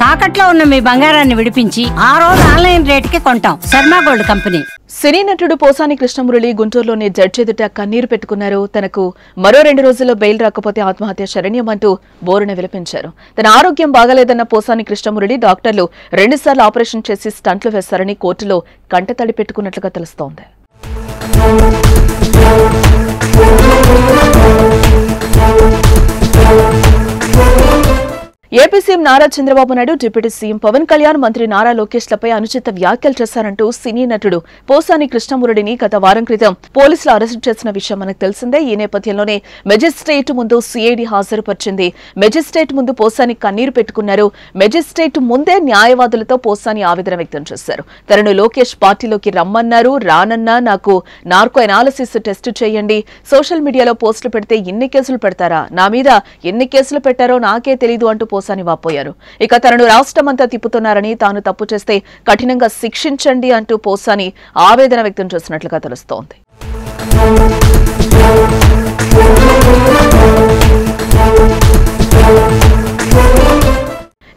తాకట్లో ఉన్న మీ బంగారాన్ని విడిపించి ఆ రోజు ఆన్లైన్ రేటుకి కొంటాం. Sharma gold company. సినీ నటుడు పోసాని కృష్ణమురళి గుంటూరులోని జడ్జి ఎదుట కన్నీరు పెట్టుకున్నారు. తనకు మరో 2 రోజుల్లో బెయిల్ రాకపోతే ఆత్మహత్య శరణ్యమంటూ బోరున విలపించారు. తన ఆరోగ్యం బాగాలేదన్న పోసాని కృష్ణమురళి డాక్టర్లు 2 సార్లు ఆపరేషన్ చేసి స్టంట్లు వేశారని కోర్టులో కంటతడి పెట్టుకున్నట్లుగా తెలుస్తోంది. AP CM Nara Chandrababu Naidu, deputy CM Pawan Kalyan, మంత్రి నారా లోకేష్లపై అనుచిత వ్యాఖ్యలు చేశారంటూ సినీ నటుడు పోసాని కృష్ణమురళిని గత వారం క్రితం పోలీసులు అరెస్టు చేసిన విషయం మనకు తెలిసిందే. ఈ నేపథ్యంలోనే మెజిస్ట్రేట్ ముందు సిఐడి హాజరుపరిచింది. మెజిస్ట్రేట్ ముందు పోసాని కన్నీరు పెట్టుకున్నారు. మెజిస్ట్రేట్ ముందే న్యాయవాదులతో పోసాని ఆవేదన వ్యక్తం చేశారు. తనను లోకేష్ పార్టీలోకి రమ్మన్నారు. రానన్నా నాకు నార్కో ఎనాలిసిస్ టెస్ట్ చేయండి. సోషల్ మీడియాలో పోస్టులు పెడితే ఎన్ని కేసులు పెడతారా, నా మీద ఎన్ని కేసులు పెట్టారో నాకే తెలీదు అంటూ పోసాని వాపోయారు. ఇక తనను రాష్ట్రమంతా తిప్పుతున్నారని, తాను తప్పు చేస్తే కఠినంగా శిక్షించండి అంటూ పోసాని ఆవేదన వ్యక్తం చేసినట్లుగా తెలుస్తోంది.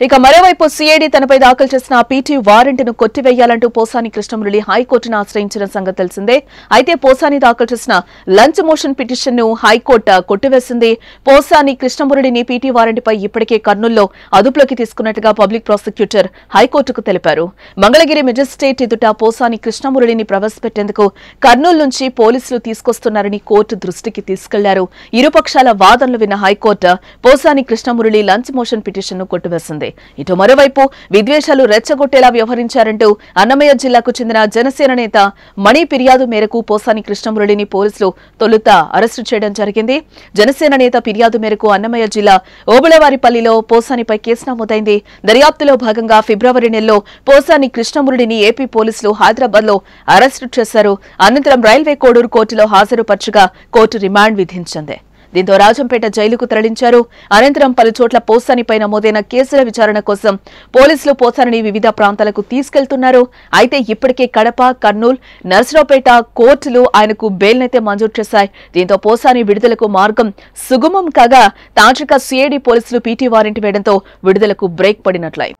ఇక మరోవైపు సిఐడి తనపై దాఖలు చేసిన పీటీ వారెంట్ను కొట్టివేయాలంటూ పోసాని కృష్ణమురళి హైకోర్టును ఆశ్రయించిన సంగతి తెలిసిందే. అయితే పోసాని దాఖలు చేసిన లంచ్ మోషన్ పిటిషన్ ను హైకోర్టు కొట్టివేసింది. పోసాని కృష్ణమురళిని పీటీ వారెంట్పై ఇప్పటికే కర్నూలులో అదుపులోకి తీసుకున్నట్టుగా పబ్లిక్ ప్రాసిక్యూటర్ హైకోర్టుకు తెలిపారు. మంగళగిరి మెజిస్ట్రేట్ ఎదుట పోసాని కృష్ణమురళిని ప్రవేశపెట్టేందుకు కర్నూలు నుంచి పోలీసులు తీసుకొస్తున్నారని కోర్టు దృష్టికి తీసుకెళ్లారు. ఇరుపక్షాల వాదనలు విన్న high court Posani Krishnamurali lunch motion petition ను కొట్టివేసింది. ఇటు మరోవైపు విద్వేషాలు రెచ్చగొట్టేలా వ్యవహరించారంటూ అన్నమయ్య జిల్లాకు చెందిన జనసేన నేత మణి ఫిర్యాదు మేరకు పోసాని కృష్ణమురళిని పోలీసులు తొలుత అరెస్టు చేయడం జరిగింది. జనసేన నేత ఫిర్యాదు మేరకు అన్నమయ్య జిల్లా ఓబుళవారిపల్లిలో పోసానిపై కేసు నమోదైంది. దర్యాప్తులో భాగంగా ఫిబ్రవరి నెలలో పోసాని కృష్ణమురళిని ఏపీ పోలీసులు హైదరాబాద్ లో అరెస్టు చేశారు. అనంతరం రైల్వే కోడూరు కోర్టులో హాజరుపరచగా కోర్టు రిమాండ్ విధించింది. దీంతో రాజంపేట జైలుకు తరలించారు. అనంతరం పలు చోట్ల పోసానిపై నమోదైన కేసుల విచారణ కోసం పోలీసులు పోసానిని వివిధ ప్రాంతాలకు తీసుకెళ్తున్నారు. అయితే ఇప్పటికే కడప, కర్నూలు, నర్సరావుపేట కోర్టులు ఆయనకు బెయిల్నైతే మంజూరు చేశాయి. దీంతో పోసాని విడుదలకు మార్గం సుగమం కాగా తాజాగా సిఐడి పోలీసులు పీటీ వారెంట్ వేయడంతో విడుదలకు బ్రేక్ పడినట్లయింది.